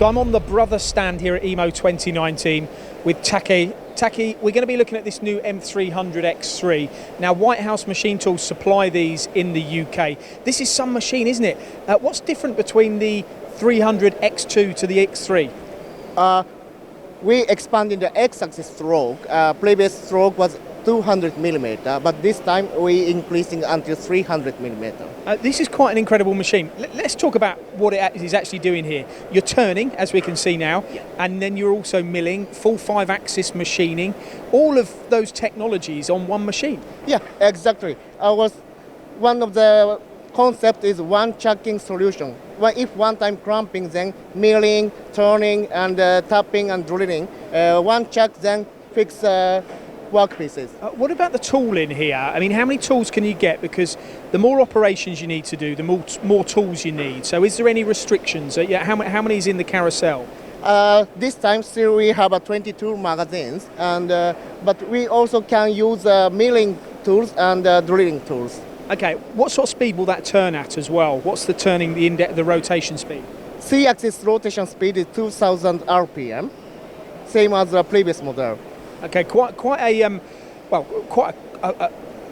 So I'm on the Brother stand here at EMO 2019 with Take. Take, we're going to be looking at this new M300X3. Now, White House Machine Tools supply these in the UK. This is some machine, isn't it? What's different between the 300X2 to the X3? We expanded the X-axis stroke. Previous stroke was 200 millimeter, but this time we increasing until 300 millimeter. This is quite an incredible machine. Let's talk about what it is actually doing here. You're turning, as we can see now, and then you're also milling, full 5-axis machining, all of those technologies on one machine. Yeah, exactly. One of the concept is one chucking solution. Well, if one time clamping, then milling, turning, and tapping and drilling. One chuck, then fix workpieces. What about the tooling here? I mean, how many tools can you get? Because the more operations you need to do, the more tools you need. So is there any restrictions? How many is in the carousel? This time still we have 22 magazines, and but we also can use milling tools and drilling tools. Okay, what sort of speed will that turn at as well? What's the turning, the rotation speed? C-axis rotation speed is 2000 RPM, same as the previous model. Okay, quite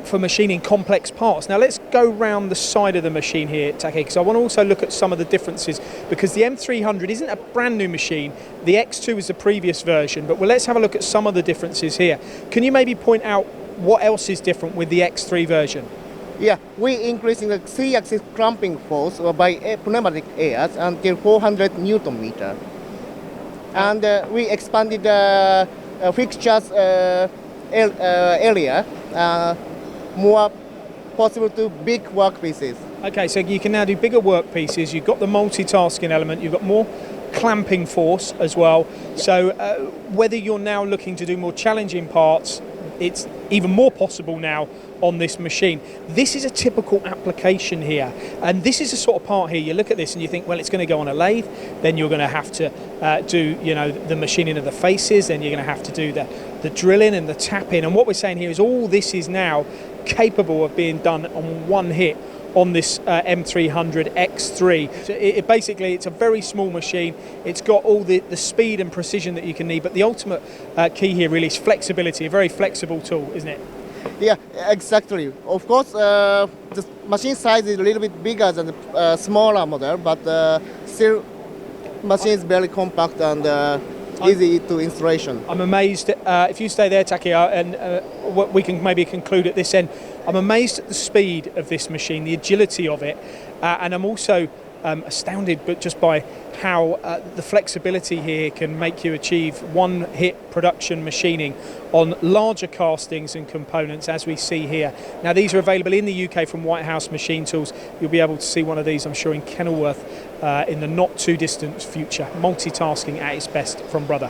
for machining complex parts. Now let's go round the side of the machine here, Take, because I want to also look at some of the differences, because the M300 isn't a brand new machine. The X2 is the previous version, but let's have a look at some of the differences here. Can you maybe point out what else is different with the X3 version? Yeah, we increasing the C-axis clamping force by pneumatic airs until 400 Newton meter, and we expanded the fixtures area more possible to big workpieces. Okay, so you can now do bigger workpieces. You've got the multitasking element. You've got more clamping force as well. So whether you're now looking to do more challenging parts, it's even more possible now on this machine. This is a typical application here, and this is a sort of part here, you look at this and you think, well, it's going to go on a lathe, then you're going to have to do, the machining of the faces, then you're going to have to do the drilling and the tapping, and what we're saying here is all this is now capable of being done on one hit on this M300X3. So basically it's a very small machine. It's got all the speed and precision that you can need, but the ultimate key here really is flexibility, a very flexible tool, isn't it? Yeah, exactly. Of course, the machine size is a little bit bigger than the smaller model, but still machine is very compact and easy to installation. I'm amazed, if you stay there, Take, and what we can maybe conclude at this end, I'm amazed at the speed of this machine, the agility of it, and I'm also astounded just by how the flexibility here can make you achieve one-hit production machining on larger castings and components, as we see here. Now, these are available in the UK from White House Machine Tools. You'll be able to see one of these, I'm sure, in Kenilworth in the not too distant future. Multitasking at its best from Brother.